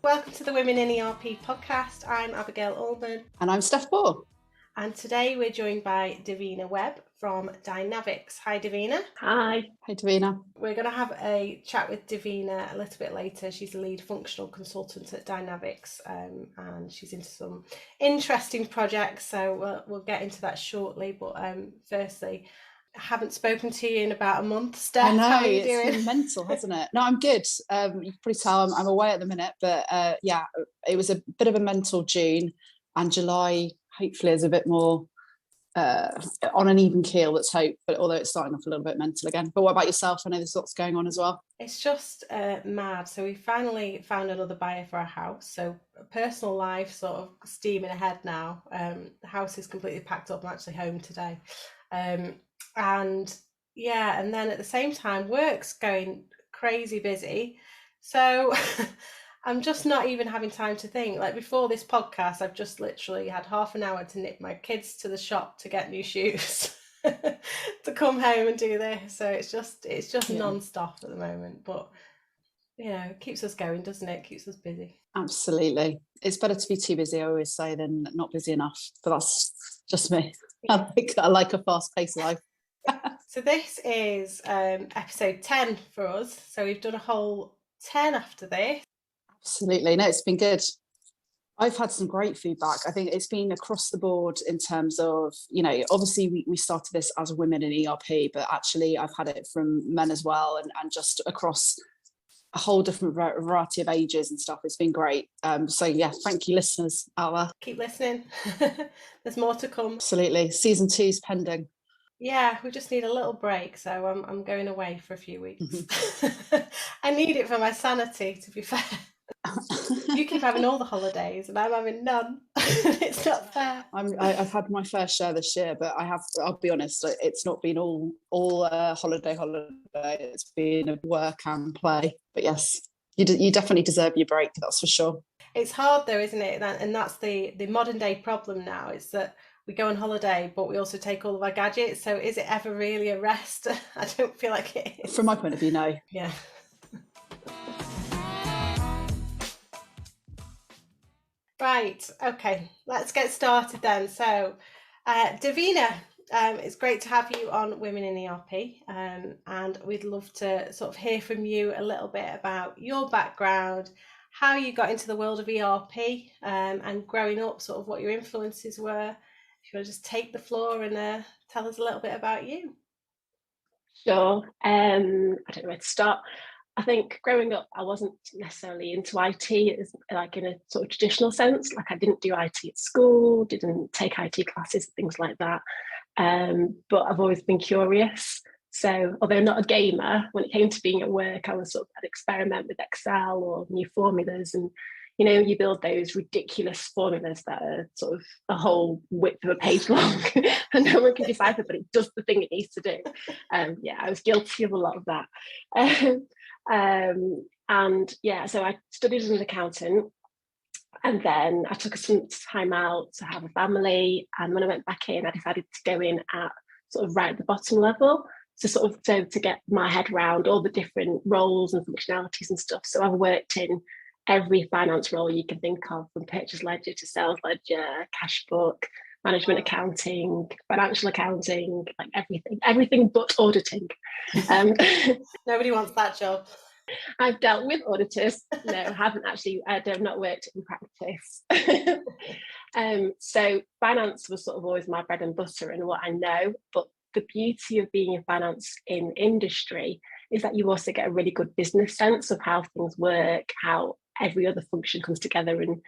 Welcome to the Women in ERP podcast. I'm Abigail Ullman. And I'm Steph Moore. And today we're joined by Davina Webb from Dynavics. Hi, Davina. Hi. Hi, Davina. We're going to have a chat with Davina a little bit later. She's the lead functional consultant at Dynavics, and she's into some interesting projects. So we'll get into that shortly. But firstly, I haven't spoken to you in about a month, Steph. I know, how are you it's doing? been mental, hasn't it? No, I'm good. You can probably tell I'm away at the minute, but yeah, it was a bit of a mental June, and July hopefully is a bit more on an even keel, let's hope, but although it's starting off a little bit mental again. But what about yourself? I know there's lots going on as well. It's just mad. So we finally found another buyer for our house. So personal life sort of steaming ahead now. The house is completely packed up. I'm actually home today. And yeah, and then at the same time, work's going crazy busy. So I'm just not even having time to think. Like before this podcast, I've just literally had half an hour to nip my kids to the shop to get new shoes to come home and do this. So it's just non-stop at the moment. But you know, it keeps us going, doesn't it? It keeps us busy. Absolutely. It's better to be too busy, I always say, than not busy enough. But that's just me. Yeah. I like a fast-paced life. So this is episode 10 for us. So we've done a whole 10 after this. Absolutely. No, it's been good. I've had some great feedback. I think it's been across the board in terms of, you know, obviously we started this as women in ERP, but actually I've had it from men as well, and just across a whole different variety of ages and stuff. It's been great. So yeah, thank you, listeners out there. Keep listening. There's more to come. Absolutely. Season 2's pending. Yeah, we just need a little break, so I'm going away for a few weeks. Mm-hmm. I need it for my sanity, to be fair. You keep having all the holidays and I'm having none. It's not fair. I've had my fair share this year, but I'll be honest, it's not been all holiday. It's been a work and play. But yes, you definitely deserve your break, that's for sure. It's hard though, isn't it? And that's the modern day problem now, is that we go on holiday, but we also take all of our gadgets. So is it ever really a rest? I don't feel like it is. From my point of view, no. Yeah. Right, okay, let's get started then. So, Davina, it's great to have you on Women in ERP, and we'd love to sort of hear from you a little bit about your background, how you got into the world of ERP, and growing up, sort of what your influences were. If you want to just take the floor and tell us a little bit about you. Sure. I don't know where to start. I think growing up, I wasn't necessarily into IT, like in a sort of traditional sense. Like I didn't do IT at school, didn't take IT classes, things like that. But I've always been curious. So although not a gamer, when it came to being at work, I was sort of I'd experiment with Excel or new formulas, and you know, you build those ridiculous formulas that are sort of a whole width of a page long and no one can decipher, but it does the thing it needs to do. Yeah, I was guilty of a lot of that. And yeah, so I studied as an accountant, and then I took some time out to have a family. And when I went back in, I decided to go in at sort of right at the bottom level, to get my head around all the different roles and functionalities and stuff. So I've worked in every finance role you can think of, from purchase ledger to sales ledger, cash book, management accounting, financial accounting, like everything but auditing. Nobody wants that job. I've dealt with auditors. No, I haven't actually. I've not worked in practice. So finance was sort of always my bread and butter and what I know. But the beauty of being in finance in industry is that you also get a really good business sense of how things work, how every other function comes together, and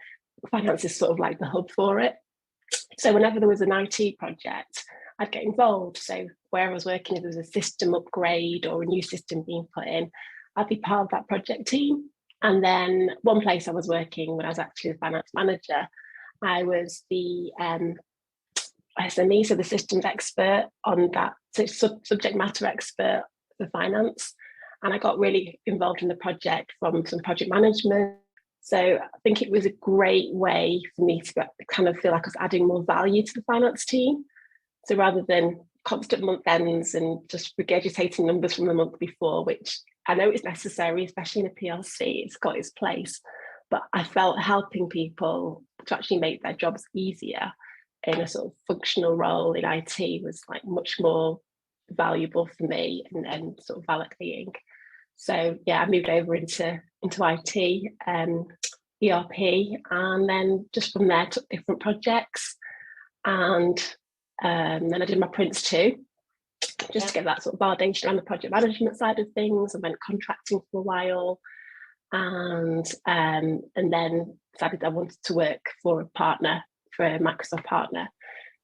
finance is sort of like the hub for it. So whenever there was an IT project, I'd get involved. So where I was working, if there was a system upgrade or a new system being put in, I'd be part of that project team. And then one place I was working when I was actually the finance manager, I was the SME, so the systems expert on that, so subject matter expert for finance. And I got really involved in the project from some project management. So I think it was a great way for me to kind of feel like I was adding more value to the finance team. So rather than constant month ends and just regurgitating numbers from the month before, which I know is necessary, especially in a PLC, it's got its place. but I felt helping people to actually make their jobs easier in a sort of functional role in IT was like much more valuable for me and sort of validating. So yeah, I moved over into IT, ERP, and then just from there took different projects, and then I did my Prince 2, just to get that sort of validation around the project management side of things. I went contracting for a while, and then decided I wanted to work for a Microsoft partner,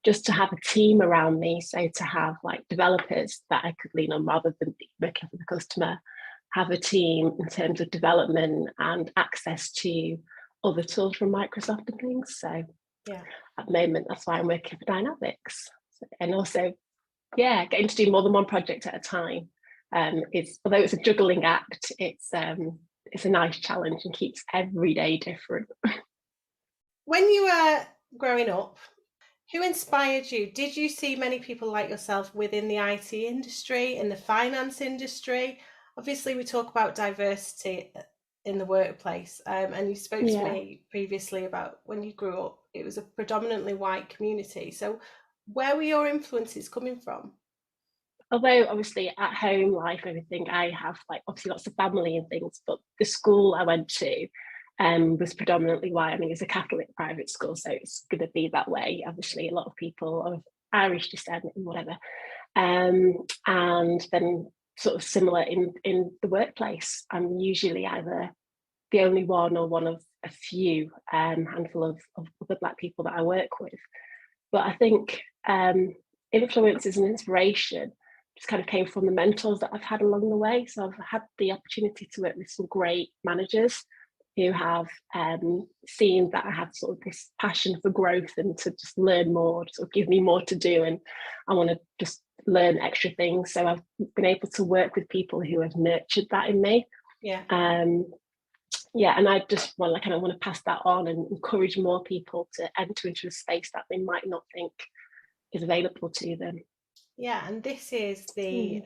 just to have a team around me. So to have like developers that I could lean on rather than working for the customer, have a team in terms of development and access to other tools from Microsoft and things. So yeah, at the moment, that's why I'm working for Dynavics. And also, yeah, getting to do more than one project at a time. Although it's a juggling act, it's a nice challenge and keeps every day different. When you were growing up, who inspired you? Did you see many people like yourself within the IT industry, in the finance industry? Obviously, we talk about diversity in the workplace, and you spoke to me previously about when you grew up, it was a predominantly white community. So where were your influences coming from? Although obviously at home life, everything, I have like obviously lots of family and things, but the school I went to was predominantly white. I mean, it's a Catholic private school, so it's going to be that way. Obviously, a lot of people of Irish descent and whatever. And then sort of similar in the workplace. I'm usually either the only one or one of a few handful of other Black people that I work with. But I think influences and inspiration just kind of came from the mentors that I've had along the way. So I've had the opportunity to work with some great managers who have seen that I have sort of this passion for growth and to just learn more, to sort of give me more to do, and I want to just learn extra things. So I've been able to work with people who have nurtured that in me. Yeah. Yeah, and I just want to pass that on and encourage more people to enter into a space that they might not think is available to them. Yeah, and this is the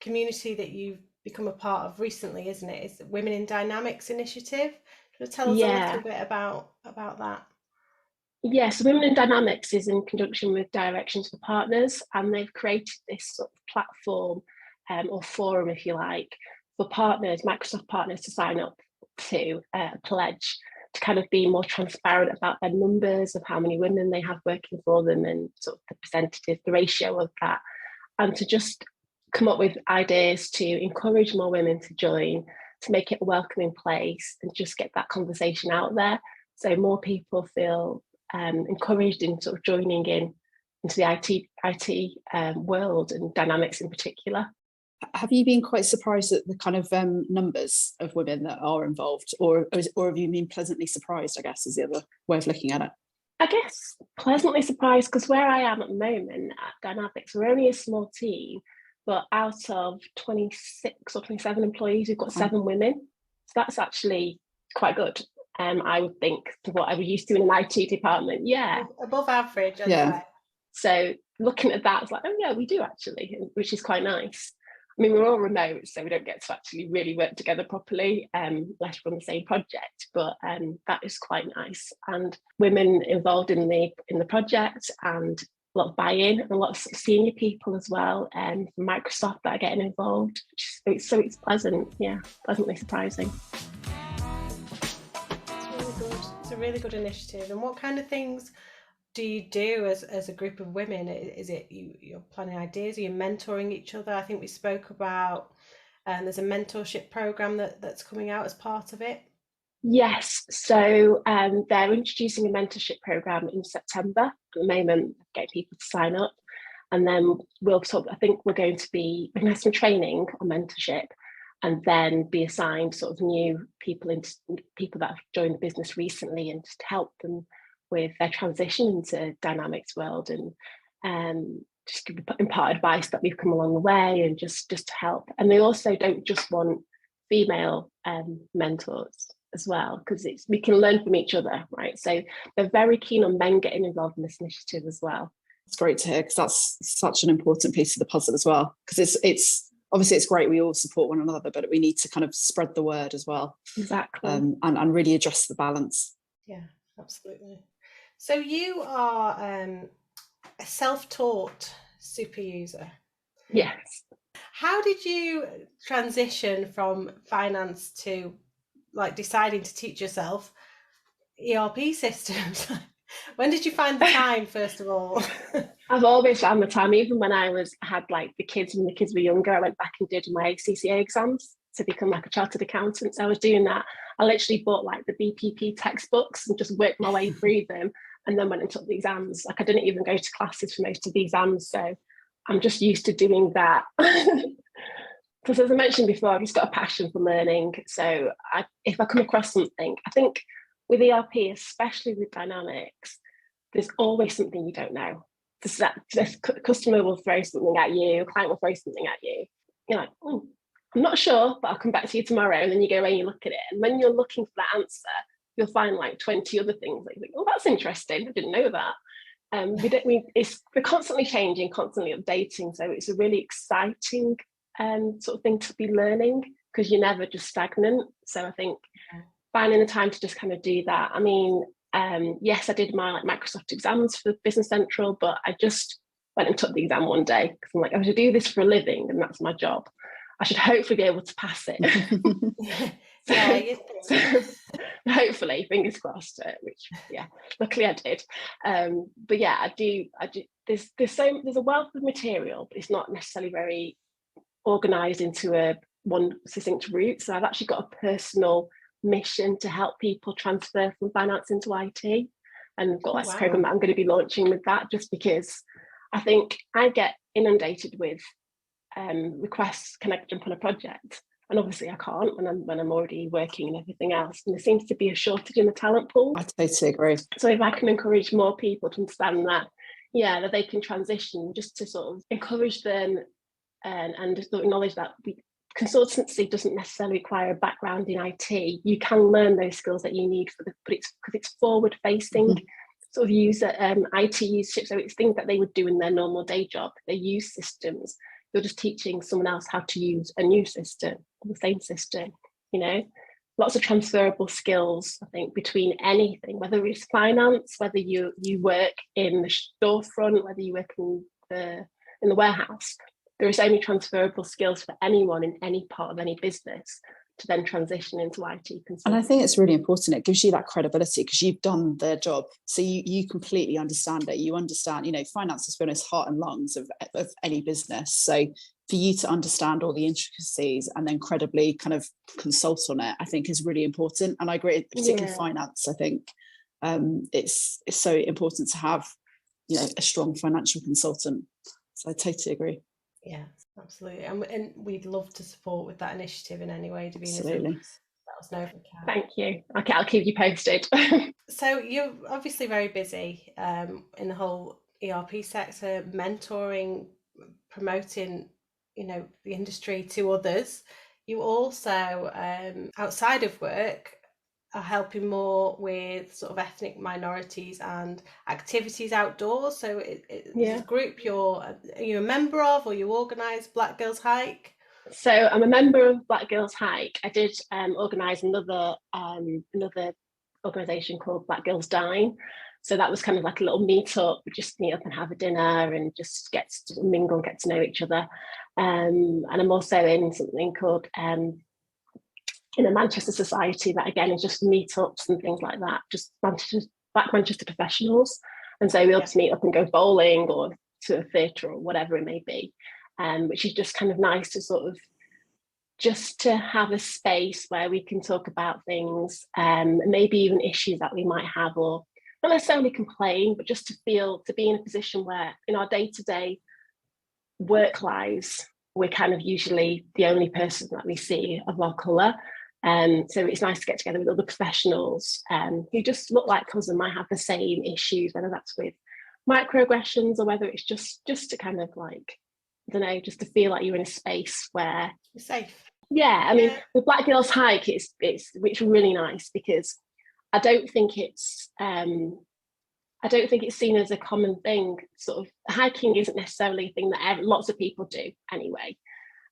community that you've become a part of recently, isn't it? It's the Women in Dynamics initiative. Can you tell us a little bit about that? Yes, Women in Dynamics is in conjunction with Directions for Partners, and they've created this sort of platform or forum, if you like, for partners, Microsoft partners, to sign up to a pledge to kind of be more transparent about their numbers of how many women they have working for them and sort of the percentages, the ratio of that, and to just come up with ideas to encourage more women to join, to make it a welcoming place and just get that conversation out there so more people feel encouraged in sort of joining into the IT world and Dynamics in particular. Have you been quite surprised at the kind of numbers of women that are involved, or have you been pleasantly surprised, I guess, is the other way of looking at it? I guess pleasantly surprised, because where I am at the moment at Dynavics, we're only a small team, but out of 26 or 27 employees, we've got 7 women. So that's actually quite good. I would think, to what I was used to in an IT department. Yeah. Above average, I'd say. So looking at that, it's like, oh yeah, we do actually, which is quite nice. I mean, we're all remote, so we don't get to actually really work together properly, unless we're on the same project, but that is quite nice. And women involved in the project, and a lot of buy-in, and a lot of senior people as well, from Microsoft that are getting involved. So it's pleasant, yeah, pleasantly surprising. It's a really good initiative. And what kind of things do you do as a group of women? Is it you're planning ideas? Are you mentoring each other? I think we spoke about there's a mentorship program that's coming out as part of it. Yes, so they're introducing a mentorship program in September. At the moment, getting people to sign up, and then we'll talk. I think we're going to have some training on mentorship, and then be assigned sort of new people that have joined the business recently, and just help them with their transition into Dynamics world, and just impart advice that we've come along the way, and just to help. And they also don't just want female mentors as well, because we can learn from each other, right? So they're very keen on men getting involved in this initiative as well. It's great to hear, because that's such an important piece of the puzzle as well, because it's obviously it's great we all support one another, but we need to kind of spread the word as well. Exactly. And really address the balance. Yeah, absolutely. So you are a self-taught super user. Yes. How did you transition from finance to like deciding to teach yourself ERP systems? When did you find the time, first of all? I've always found the time, even when I had like the kids, when the kids were younger, I went back and did my ACCA exams to become like a chartered accountant. So I was doing that. I literally bought like the BPP textbooks and just worked my way through them, and then went and took the exams. Like I didn't even go to classes for most of the exams. So I'm just used to doing that. Because as I mentioned before, I've just got a passion for learning. So if I come across something, I think with ERP, especially with Dynamics, there's always something you don't know. The customer will throw something at you, a client will throw something at you. You're like, oh, I'm not sure, but I'll come back to you tomorrow. And then you go away and you look at it. And when you're looking for that answer, you'll find like 20 other things that you think, oh, that's interesting. I didn't know that. We're constantly changing, constantly updating. So it's a really exciting sort of thing to be learning, because you're never just stagnant. So I think finding the time to just kind of do that. I mean, yes, I did my like Microsoft exams for Business Central, but I just went and took the exam one day because I'm like, I should do this for a living and that's my job. I should hopefully be able to pass it. So hopefully, fingers crossed, which luckily I did. But yeah, I do. There's a wealth of material, but it's not necessarily very organized into one succinct route. So I've actually got a personal mission to help people transfer from finance into IT, and I've got this program that I'm going to be launching with that, just because I think I get inundated with requests, can I jump on a project? And obviously I can't when I'm already working and everything else. And there seems to be a shortage in the talent pool. I totally agree. So if I can encourage more people to understand that, that they can transition, just to sort of encourage them and just acknowledge that consultancy doesn't necessarily require a background in IT. You can learn those skills that you need but it's forward facing sort of user IT usage. So it's things that they would do in their normal day job. They use systems. You're just teaching someone else how to use a new system, or the same system, lots of transferable skills, I think, between anything, whether it's finance, whether you work in the storefront, whether you work in the warehouse. There are so many transferable skills for anyone in any part of any business to then transition into IT consulting. And I think it's really important. It gives you that credibility because you've done their job. So you completely understand it. You understand, finance has been its heart and lungs of any business. So for you to understand all the intricacies and then credibly kind of consult on it, I think is really important. And I agree, particularly finance, I think it's so important to have, a strong financial consultant. So I totally agree. Yeah, absolutely. And we'd love to support with that initiative in any way, Davina. Absolutely. Let us know if we can. Thank you. Okay, I'll keep you posted. So you're obviously very busy in the whole ERP sector, mentoring, promoting, the industry to others. You also, outside of work, are helping more with sort of ethnic minorities and activities outdoors. So it's a group are you a member of, or you organise Black Girls Hike? So I'm a member of Black Girls Hike. I did organise another organisation called Black Girls Dine. So that was kind of like a little meet up, just meet up and have a dinner and just get to mingle and get to know each other. And I'm also in something called in a Manchester Society, that again is just meetups and things like that, just Black Manchester professionals. And so we'll just meet up and go bowling or to a theatre or whatever it may be, which is just kind of nice to sort of just to have a space where we can talk about things, maybe even issues that we might have, or not necessarily complain, but just to be in a position where in our day-to-day work lives, we're kind of usually the only person that we see of our colour. So it's nice to get together with other professionals who just look like us and might have the same issues, whether that's with microaggressions or whether it's just to kind of like, I don't know, just to feel like you're in a space where you're safe. Yeah, I mean, the Black Girls Hike, it's really nice because I don't think it's seen as a common thing. Sort of hiking isn't necessarily a thing that lots of people do anyway.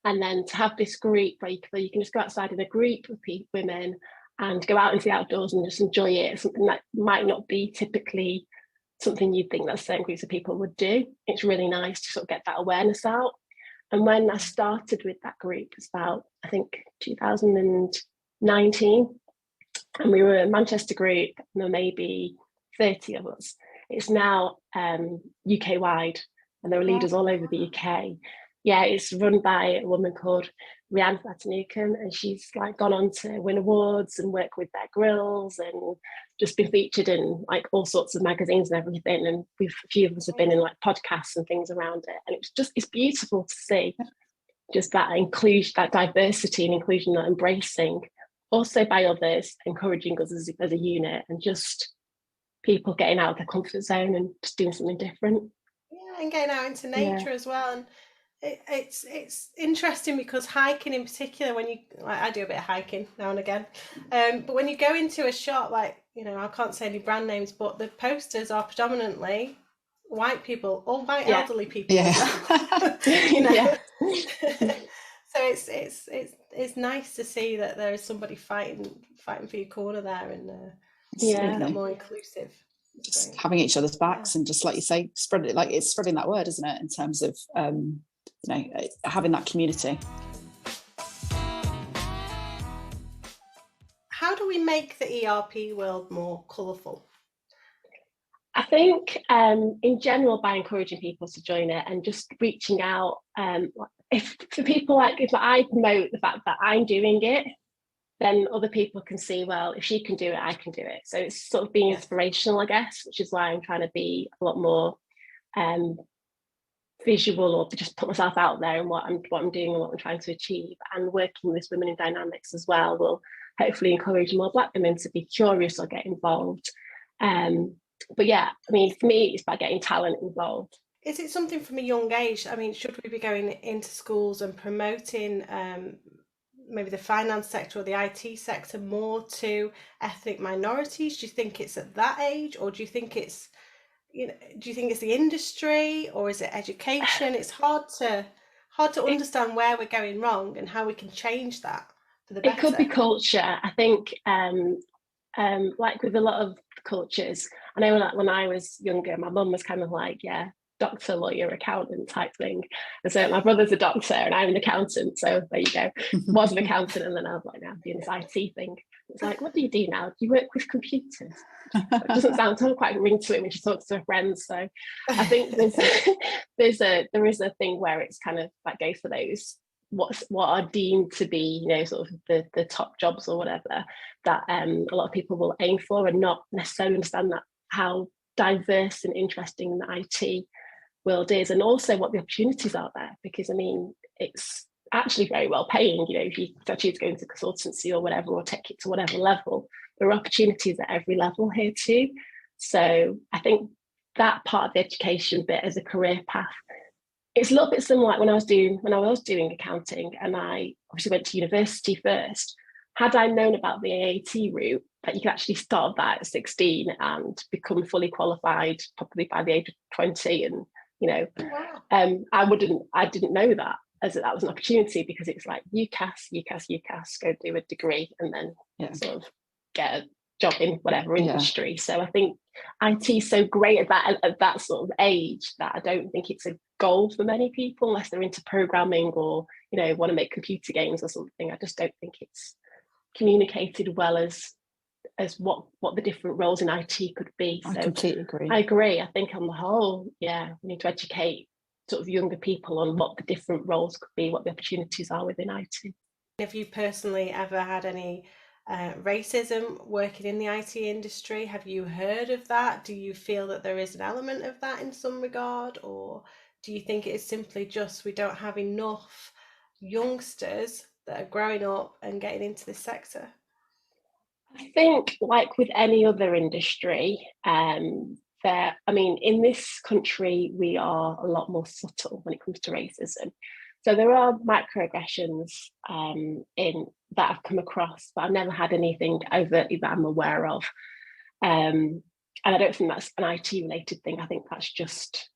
And then to have this group where you can just go outside in a group of women and go out into the outdoors and just enjoy it, something that might not be typically something you'd think that certain groups of people would do. It's really nice to sort of get that awareness out. And when I started with that group, it's about, I think, 2019, and we were a Manchester group, and there were maybe 30 of us. It's now UK wide, and there are leaders all over the UK. Yeah, it's run by a woman called Rianne Fatanukan, and she's like gone on to win awards and work with their grills and just been featured in like all sorts of magazines and everything. And a few of us have been in like podcasts and things around it. And it's beautiful to see just that inclusion, that diversity and inclusion, that embracing also by others, encouraging us as a unit, and just people getting out of their comfort zone and just doing something different. Yeah, and getting out into nature as well. And it's interesting because hiking in particular, when you, like, I do a bit of hiking now and again, but when you go into a shop, like, you know, I can't say any brand names, but the posters are predominantly white people or white elderly people as well. You know? So it's nice to see that there is somebody fighting for your corner there, and making that more inclusive. Just having each other's backs, and just like you say, spread it, like it's spreading that word, isn't it, in terms of you know, having that community. How do we make the ERP world more colourful? I think in general, by encouraging people to join it and just reaching out. If for people, like if I promote the fact that I'm doing it, then other people can see, well, if she can do it, I can do it. So it's sort of being inspirational, I guess, which is why I'm trying to be a lot more visual, or just put myself out there and what I'm doing and what I'm trying to achieve. And working with women in Dynavics as well will hopefully encourage more Black women to be curious or get involved. But yeah, I mean, for me, it's about getting talent involved. Is it something from a young age? I mean, should we be going into schools and promoting maybe the finance sector or the IT sector more to ethnic minorities? Do you think it's at that age, or do you think it's, you know, do you think it's the industry, or is it education? It's hard to understand where we're going wrong and how we can change that for the better. It could be culture. I think like with a lot of cultures, I know that when I was younger, my mum was kind of like, yeah, doctor, lawyer, accountant type thing. And so my brother's a doctor and I'm an accountant. So there you go. Was an accountant, and then I was like, now I'm doing this IT thing. It's like, what do you do now? Do you work with computers? It doesn't sound quite ring to it when she talks to her friends. So I think there is a thing where it's kind of like goes for those what are deemed to be, you know, sort of the top jobs or whatever that a lot of people will aim for, and not necessarily understand that how diverse and interesting the IT world is, and also what the opportunities are there. Because I mean, it's actually very well paying, you know, if you choose to go into consultancy or whatever, or take it to whatever level, there are opportunities at every level here too. So I think that part of the education bit as a career path, it's a little bit similar like when I was doing accounting, and I obviously went to university first. Had I known about the AAT route, that you could actually start that at 16 and become fully qualified probably by the age of 20, and you know, I didn't know that as that was an opportunity, because it's like UCAS, go do a degree and then sort of get a job in whatever industry. So I think IT is so great at that sort of age that I don't think it's a goal for many people unless they're into programming or, you know, want to make computer games or something. I just don't think it's communicated well as what the different roles in IT could be. I completely agree. I agree. I think on the whole, we need to educate sort of younger people on what the different roles could be, what the opportunities are within IT. Have you personally ever had any racism working in the IT industry? Have you heard of that? Do you feel that there is an element of that in some regard, or do you think it is simply just we don't have enough youngsters that are growing up and getting into this sector? I think, like with any other industry, in this country, we are a lot more subtle when it comes to racism. So there are microaggressions in that I've come across, but I've never had anything overtly that I'm aware of. And I don't think that's an IT related thing. I think that's just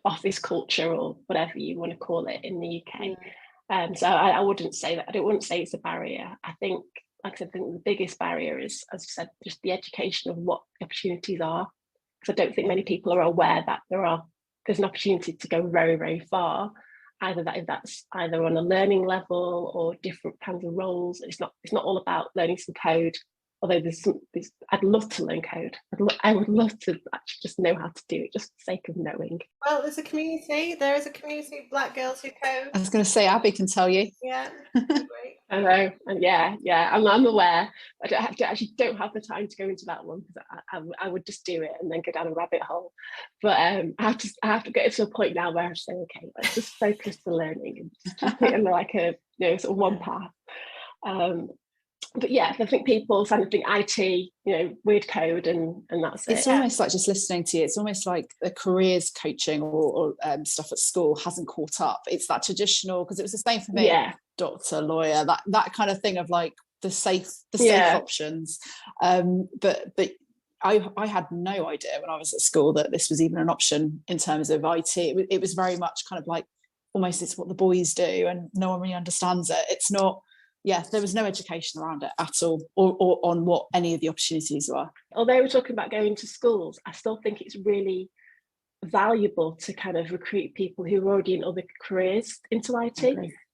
office culture or whatever you want to call it in the UK. So I wouldn't say that. I wouldn't say it's a barrier. I think, like I said, I think the biggest barrier is, as you said, just the education of what the opportunities are. Because I don't think many people are aware that there's an opportunity to go very, very far. Either that's either on a learning level or different kinds of roles. It's not all about learning some code. Although I'd love to learn code. I would love to actually just know how to do it, just for the sake of knowing. Well, there's a community. There is a community of Black girls who code. I was going to say, Abby can tell you. Yeah, great. I know, and yeah, I'm aware. I actually don't have the time to go into that one because I would just do it and then go down a rabbit hole. But I have to get to a point now where I say, okay, let's just focus on learning and just keep it in like a sort of one path. But yeah, I think people kind of think IT, weird code, and that's it. It's almost like, just listening to you, it's almost like the careers coaching or stuff at school hasn't caught up. It's that traditional, because it was the same for me. Yeah. Doctor, lawyer, that kind of thing of like the safe options. But I had no idea when I was at school that this was even an option in terms of IT. It was very much kind of like almost it's what the boys do, and no one really understands it. It's not. Yeah, there was no education around it at all, or on what any of the opportunities were. Although we're talking about going to schools, I still think it's really valuable to kind of recruit people who are already in other careers into IT,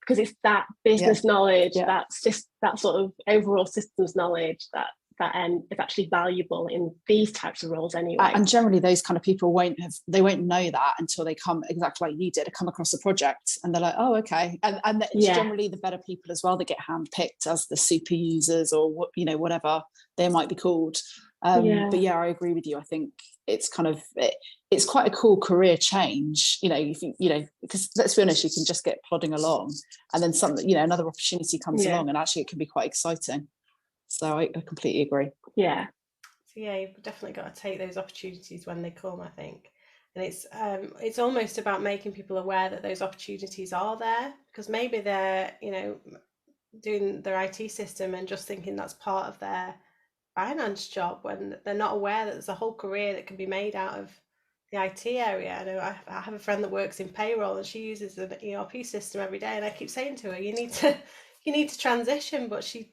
because it's that business knowledge, that's just that sort of overall systems knowledge that is actually valuable in these types of roles anyway. And generally those kind of people won't know that until they come, exactly like you did, come across a project and they're like, oh, okay. And it's generally the better people as well that get handpicked as the super users, or whatever they might be called. But yeah, I agree with you. I think it's kind of it's quite a cool career change. You think, because let's be honest, you can just get plodding along, and then something, another opportunity comes along, and actually it can be quite exciting. So I completely agree. Yeah. So yeah, you've definitely got to take those opportunities when they come, I think. And it's almost about making people aware that those opportunities are there, because maybe they're, doing their IT system and just thinking that's part of their finance job, when they're not aware that there's a whole career that can be made out of the IT area. I know I have a friend that works in payroll, and she uses an ERP system every day, and I keep saying to her, you need to transition, but she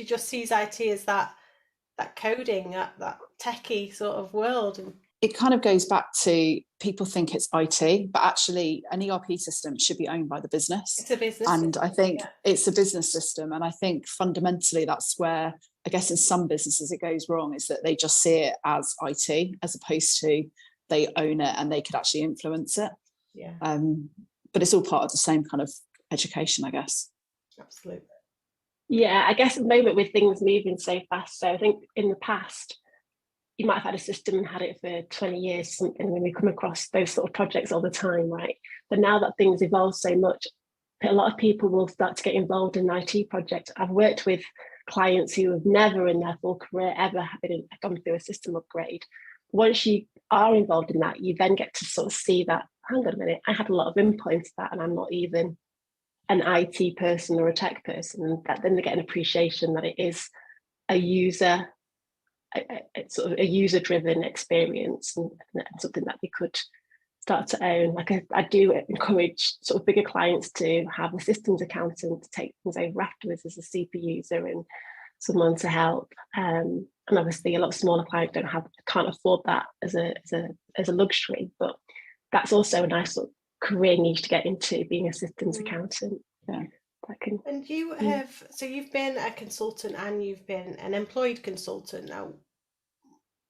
just sees IT as that coding, that techie sort of world. And it kind of goes back to, people think it's IT, but actually an ERP system should be owned by the business. It's a business and system. I think it's a business system, and I think fundamentally that's where, I guess in some businesses it goes wrong, is that they just see it as IT as opposed to they own it and they could actually influence it. But it's all part of the same kind of education, I guess. Absolutely. Yeah, I guess at the moment with things moving so fast, so I think in the past you might have had a system and had it for 20 years something, when we come across those sort of projects all the time, right? But now that things evolve so much, a lot of people will start to get involved in IT projects. I've worked with clients who have never in their full career ever gone through a system upgrade. Once you are involved in that, you then get to sort of see that, hang on a minute, I had a lot of input into that, and I'm not even an IT person or a tech person, and that then they get an appreciation that it is a user, sort of a user-driven experience, and something that they could start to own. Like I do encourage sort of bigger clients to have a systems accountant to take things over afterwards as a super user and someone to help. And obviously, a lot of smaller clients can't afford that as a luxury, but that's also a nice sort of career niche to get into, being a systems accountant. And you have, so you've been a consultant and you've been an employed consultant. Now,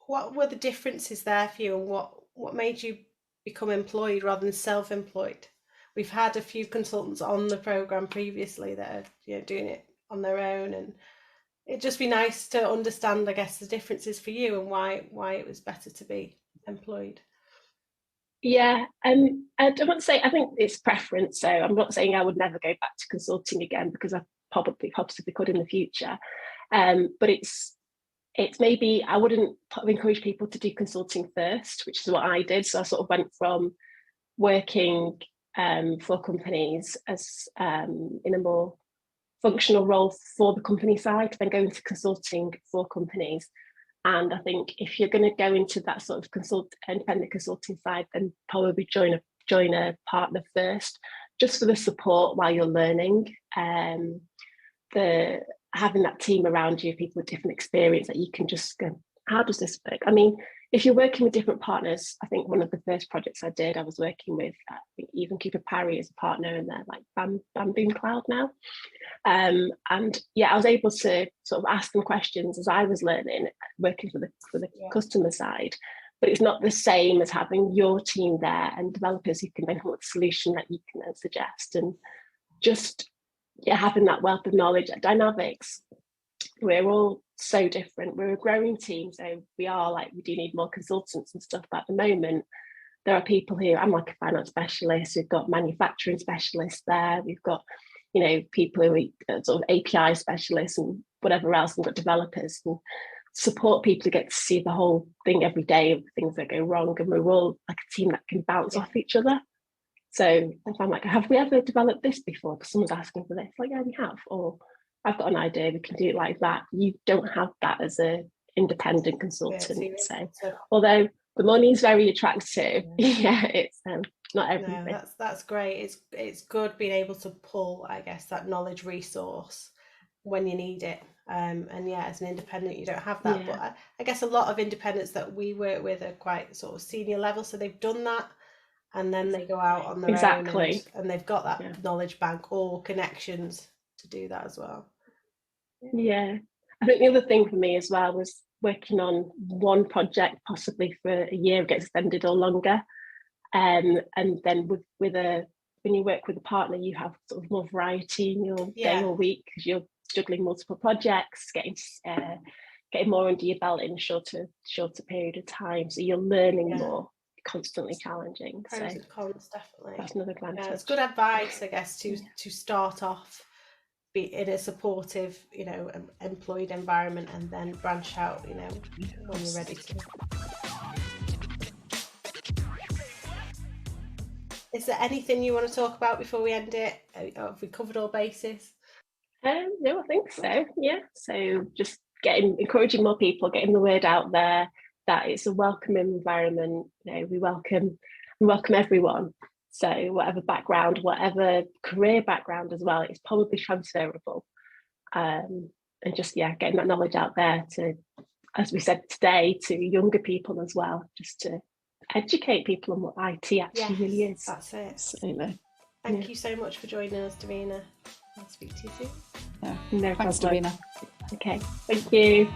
what were the differences there for you, and what made you become employed rather than self-employed? We've had a few consultants on the program previously that are doing it on their own, and it'd just be nice to understand, I guess, the differences for you and why it was better to be employed. Yeah, I don't want to say, I think it's preference. So I'm not saying I would never go back to consulting again, because I possibly could in the future. But it's maybe I wouldn't encourage people to do consulting first, which is what I did. So I sort of went from working for companies as in a more functional role for the company side, then going to consulting for companies. And I think if you're going to go into that sort of independent consulting side, then probably join a partner first, just for the support while you're learning, having that team around you, people with different experience that you can just go, how does this work? I mean, if you're working with different partners, I think one of the first projects I did, I was working with, I think even Cooper Parry as a partner, and they're like Bamboo Cloud now. And yeah, I was able to sort of ask them questions as I was learning, working for the customer side. But it's not the same as having your team there and developers who can then come up with a solution that you can then suggest. And just having that wealth of knowledge at Dynavics, we're all so different. We're a growing team, so we do need more consultants and stuff. But at the moment, there are people who, I'm like a finance specialist, we've got manufacturing specialists there, we've got, people who are sort of API specialists and whatever else, and we've got developers and support people to get to see the whole thing every day of things that go wrong. And we're all like a team that can bounce off each other. So if I'm like, have we ever developed this before? Because someone's asking for this. Like, yeah, we have. Or I've got an idea, we can do it like that. You don't have that as an independent consultant. So although the money's very attractive, it's not everything. No, that's great. It's good being able to pull, I guess, that knowledge resource when you need it. And as an independent, you don't have that. But I guess a lot of independents that we work with are quite sort of senior level, so they've done that, and then they go out on their own and they've got that knowledge bank or connections to do that as well. Yeah, I think the other thing for me as well was working on one project possibly for a year, get extended or longer, and then when you work with a partner, you have sort of more variety in your day or week because you're juggling multiple projects, getting more under your belt in a shorter period of time, so you're learning more, constantly challenging. Pros and cons, definitely. That's another advantage. It's good advice, I guess, to start off, be in a supportive, employed environment, and then branch out, when you're ready to. Is there anything you want to talk about before we end it? Have we covered all bases? No, I think so. Yeah. So just encouraging more people, getting the word out there that it's a welcoming environment. We welcome everyone. So whatever background, whatever career background as well, it's probably transferable. And just, getting that knowledge out there to, as we said today, to younger people as well, just to educate people on what IT actually really is. That's it. Absolutely. Thank you so much for joining us, Davina. I'll speak to you soon. No, thanks, Davina. Okay, thank you.